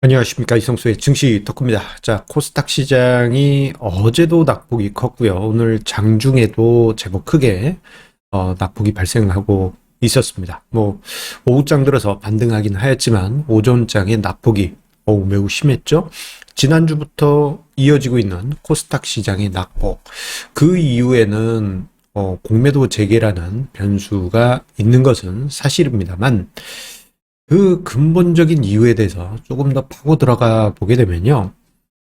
안녕하십니까, 이성수의 증시 덕후입니다. 자, 코스닥 시장이 어제도 낙폭이 컸고요. 오늘 장중에도 제법 크게 낙폭이 발생하고 있었습니다. 오후장 들어서 반등하긴 하였지만 오전장의 낙폭이 매우 심했죠. 지난주부터 이어지고 있는 코스닥 시장의 낙폭, 그 이후에는 공매도 재개라는 변수가 있는 것은 사실입니다만, 그 근본적인 이유에 대해서 조금 더 파고 들어가 보게 되면요.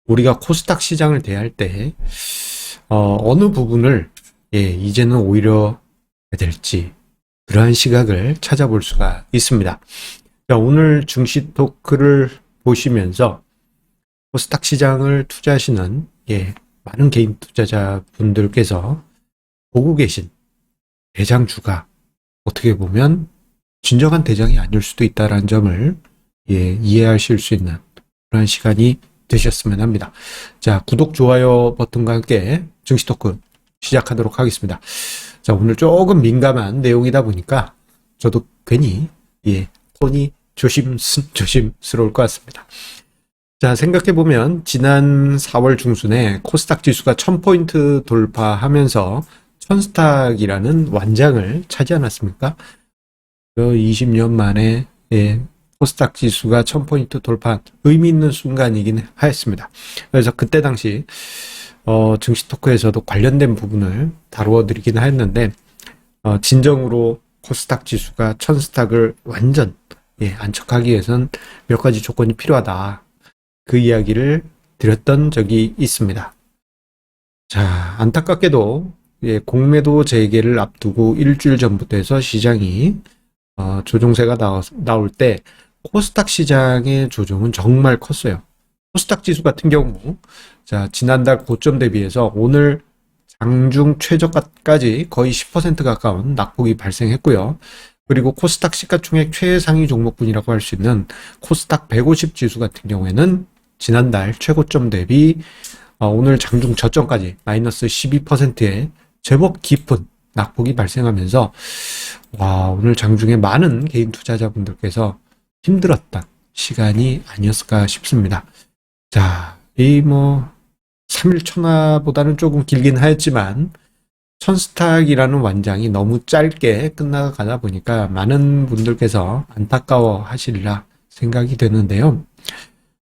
우리가 코스닥 시장을 대할 때, 어느 부분을, 이제는 오히려 해야 될지, 그러한 시각을 찾아볼 수가 있습니다. 자, 오늘 증시 토크를 보시면서 코스닥 시장을 투자하시는, 많은 개인 투자자분들께서 보고 계신 대장주가 어떻게 보면 진정한 대장이 아닐 수도 있다는 점을 이해하실 수 있는 그런 시간이 되셨으면 합니다. 자, 구독, 좋아요 버튼과 함께 증시 토크 시작하도록 하겠습니다. 자, 오늘 조금 민감한 내용이다 보니까 저도 괜히 톤이 조심스러울 것 같습니다. 자, 생각해보면 지난 4월 중순에 코스닥 지수가 1000포인트 돌파하면서 천스탁이라는 완장을 차지 않았습니까? 20년 만에 코스닥 지수가 1000포인트 돌파한 의미 있는 순간이긴 하였습니다. 그래서 그때 당시 증시 토크에서도 관련된 부분을 다루어 드리긴 하였는데, 진정으로 코스닥 지수가 천스탁을 완전 안착하기 위해선 몇 가지 조건이 필요하다, 그 이야기를 드렸던 적이 있습니다. 자, 안타깝게도 공매도 재개를 앞두고 일주일 전부터 해서 시장이 조종세가 나올 때 코스닥 시장의 조정은 정말 컸어요. 코스닥 지수 같은 경우, 자, 지난달 고점 대비해서 오늘 장중 최저가까지 거의 10% 가까운 낙폭이 발생했고요. 그리고 코스닥 시가총액 최상위 종목군이라고 할 수 있는 코스닥 150 지수 같은 경우에는 지난달 최고점 대비 오늘 장중 저점까지 마이너스 12%의 제법 깊은 낙폭이 발생하면서 오늘 장중에 많은 개인 투자자분들께서 힘들었던 시간이 아니었을까 싶습니다. 자, 3일 천하보다는 조금 길긴 하였지만 천스탁이라는 완장이 너무 짧게 끝나가다 보니까 많은 분들께서 안타까워 하시리라 생각이 되는데요.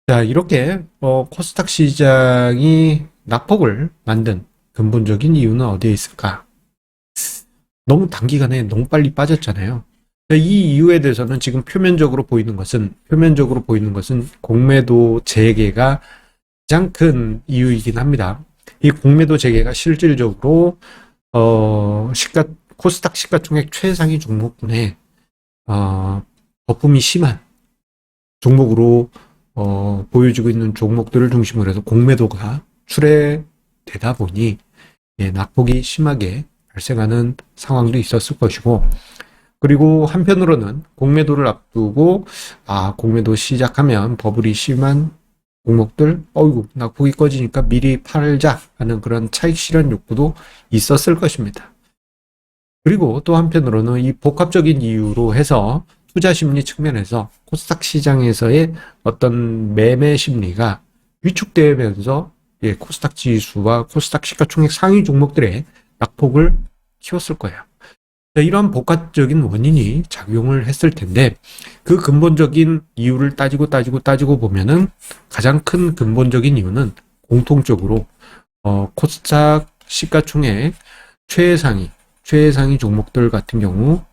자, 이렇게 코스닥 시장이 낙폭을 만든 근본적인 이유는 어디에 있을까? 너무 단기간에 너무 빨리 빠졌잖아요. 이 이유에 대해서는 지금 표면적으로 보이는 것은 공매도 재개가 가장 큰 이유이긴 합니다. 이 공매도 재개가 실질적으로 코스닥 시가총액 최상위 종목군에 거품이 심한 종목으로 보여지고 있는 종목들을 중심으로 해서 공매도가 출회되다 보니 낙폭이 심하게 발생하는 상황도 있었을 것이고, 그리고 한편으로는 공매도를 앞두고 공매도 시작하면 버블이 심한 종목들, 낙폭이 꺼지니까 미리 팔자 하는 그런 차익 실현 욕구도 있었을 것입니다. 그리고 또 한편으로는 이 복합적인 이유로 해서 투자 심리 측면에서 코스닥 시장에서의 어떤 매매 심리가 위축되면서 코스닥 지수와 코스닥 시가총액 상위 종목들의 낙폭을 키웠을 거예요. 이런 복합적인 원인이 작용을 했을 텐데, 그 근본적인 이유를 따지고 보면은 가장 큰 근본적인 이유는 공통적으로 코스닥 시가총액 최상위 종목들 같은 경우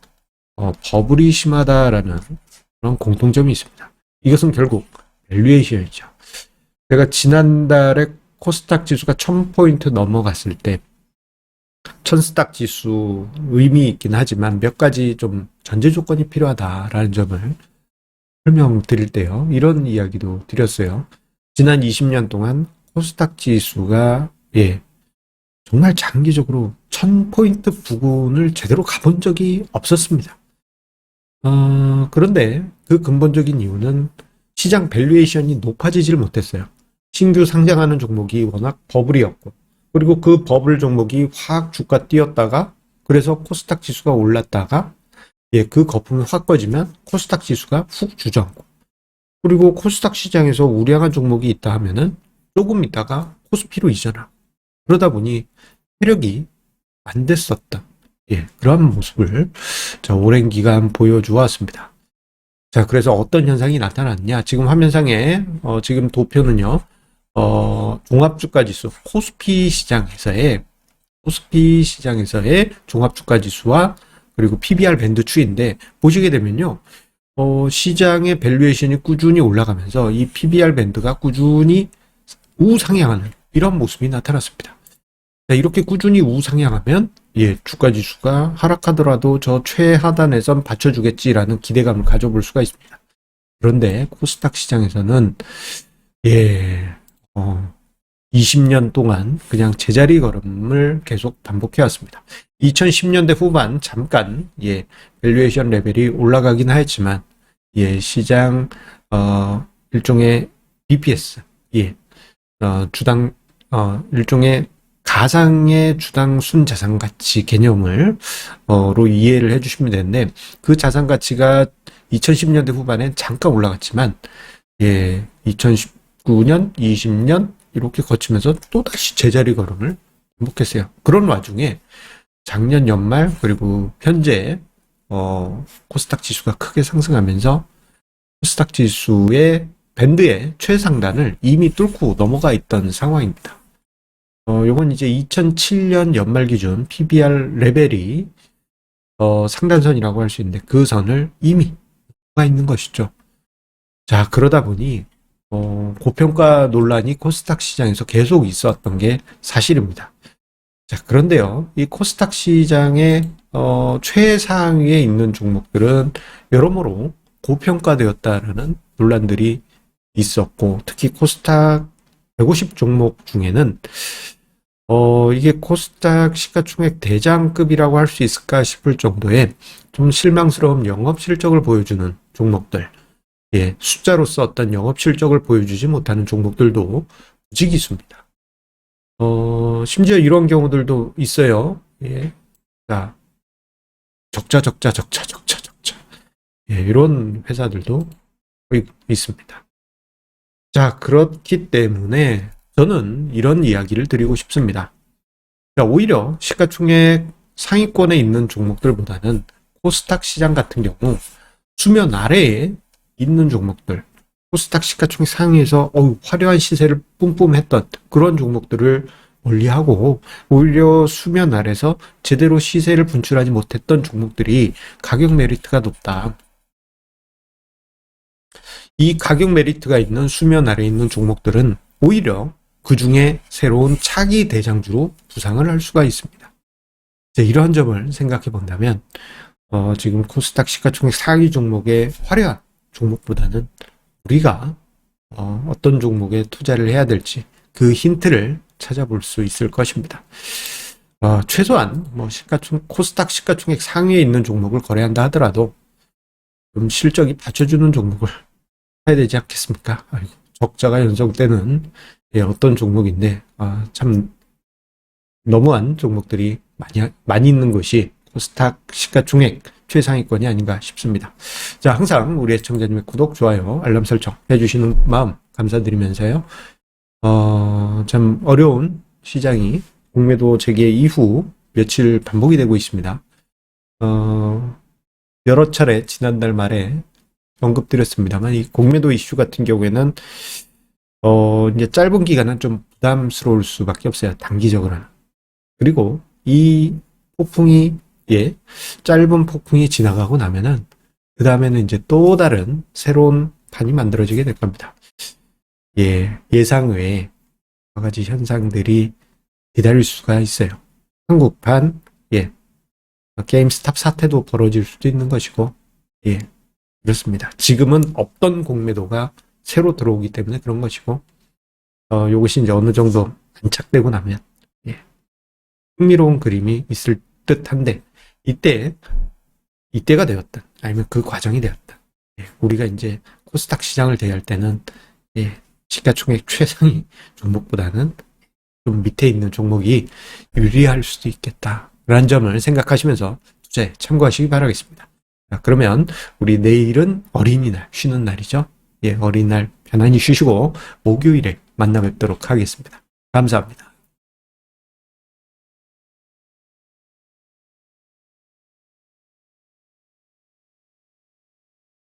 버블이 심하다라는 그런 공통점이 있습니다. 이것은 결국 밸류에이션이죠. 제가 지난달에 코스닥 지수가 1000포인트 넘어갔을 때 천스닥 지수 의미 있긴 하지만 몇 가지 좀 전제 조건이 필요하다라는 점을 설명드릴 때요, 이런 이야기도 드렸어요. 지난 20년 동안 코스닥 지수가 정말 장기적으로 1000포인트 부근을 제대로 가본 적이 없었습니다. 그런데 그 근본적인 이유는 시장 밸류에이션이 높아지질 못했어요. 신규 상장하는 종목이 워낙 버블이었고, 그리고 그 버블 종목이 확 주가 뛰었다가, 그래서 코스닥 지수가 올랐다가 그 거품이 확 꺼지면 코스닥 지수가 훅 주저앉고, 그리고 코스닥 시장에서 우량한 종목이 있다 하면은 조금 있다가 코스피로 이전하고 그러다 보니 세력이 안 됐었다. 예, 그런 모습을 자, 오랜 기간 보여주었습니다. 자, 그래서 어떤 현상이 나타났냐? 지금 화면상에 지금 도표는요. 종합주가지수 코스피 시장에서의 종합주가지수와 그리고 PBR 밴드 추이인데 보시게 되면요. 시장의 밸류에이션이 꾸준히 올라가면서 이 PBR 밴드가 꾸준히 우상향하는 이런 모습이 나타났습니다. 자, 이렇게 꾸준히 우상향하면 예, 주가지수가 하락하더라도 저 최하단에선 받쳐주겠지라는 기대감을 가져볼 수가 있습니다. 그런데 코스닥 시장에서는 예, 20년 동안 그냥 제자리 걸음을 계속 반복해 왔습니다. 2010년대 후반 잠깐 예, 밸류에이션 레벨이 올라가긴 하였지만 예, 시장 일종의 BPS 예, 주당 일종의 가상의 주당 순자산 가치 개념을 로 이해를 해주시면 되는데 그 자산 가치가 2010년대 후반엔 잠깐 올라갔지만 예, 2019년, 20년 이렇게 거치면서 또다시 제자리 걸음을 반복했어요. 그런 와중에 작년 연말 그리고 현재 코스닥 지수가 크게 상승하면서 코스닥 지수의 밴드의 최상단을 이미 뚫고 넘어가 있던 상황입니다. 요건 이제 2007년 연말 기준 PBR 레벨이 상단선이라고 할 수 있는데 그 선을 이미 넘어가 있는 것이죠. 자, 그러다 보니 고평가 논란이 코스닥 시장에서 계속 있었던 게 사실입니다. 자, 그런데요, 이 코스닥 시장의 최상위에 있는 종목들은 여러모로 고평가되었다라는 논란들이 있었고, 특히 코스닥 150 종목 중에는 이게 코스닥 시가총액 대장급이라고 할 수 있을까 싶을 정도의 좀 실망스러운 영업 실적을 보여주는 종목들, 예, 숫자로서 어떤 영업 실적을 보여주지 못하는 종목들도 무지 있습니다. 심지어 이런 경우들도 있어요. 예. 자, 적자. 예, 이런 회사들도 있습니다. 자, 그렇기 때문에 저는 이런 이야기를 드리고 싶습니다. 자, 오히려 시가총액 상위권에 있는 종목들보다는 코스닥 시장 같은 경우 수면 아래에 있는 종목들, 코스닥 시가총액 상위에서 화려한 시세를 뿜뿜했던 그런 종목들을 멀리하고 오히려 수면 아래서 제대로 시세를 분출하지 못했던 종목들이 가격 메리트가 높다. 이 가격 메리트가 있는 수면 아래에 있는 종목들은 오히려 그 중에 새로운 차기 대장주로 부상을 할 수가 있습니다. 이러한 점을 생각해 본다면 지금 코스닥 시가총액 상위 종목의 화려한 종목보다는 우리가 어떤 종목에 투자를 해야 될지 그 힌트를 찾아볼 수 있을 것입니다. 최소한 코스닥 시가총액 상위에 있는 종목을 거래한다 하더라도 좀 실적이 받쳐주는 종목을 해야 되지 않겠습니까? 아이고, 적자가 연속되는 어떤 종목인데 참 너무한 종목들이 많이 있는 것이 코스닥 시가총액 최상위권이 아닌가 싶습니다. 자, 항상 우리 애청자님의 구독, 좋아요, 알람 설정 해주시는 마음 감사드리면서요. 참 어려운 시장이 공매도 재개 이후 며칠 반복이 되고 있습니다. 여러 차례 지난달 말에 언급드렸습니다만 이 공매도 이슈 같은 경우에는 이제 짧은 기간은 좀 부담스러울 수밖에 없어요. 단기적으로는. 그리고 이 폭풍이 짧은 폭풍이 지나가고 나면은 그 다음에는 이제 또 다른 새로운 판이 만들어지게 될 겁니다. 예상 외에 여러 가지 현상들이 기다릴 수가 있어요. 한국판 게임스탑 사태도 벌어질 수도 있는 것이고 그렇습니다. 지금은 없던 공매도가 새로 들어오기 때문에 그런 것이고 요것이 이제 어느 정도 안착되고 나면 흥미로운 그림이 있을 듯한데 이때가 되었든 아니면 그 과정이 되었든 우리가 이제 코스닥 시장을 대할 때는 시가총액 최상위 종목보다는 좀 밑에 있는 종목이 유리할 수도 있겠다라는 점을 생각하시면서 투자에 참고하시기 바라겠습니다. 자, 그러면 우리 내일은 어린이날 쉬는 날이죠. 어린날 편안히 쉬시고 목요일에 만나 뵙도록 하겠습니다. 감사합니다.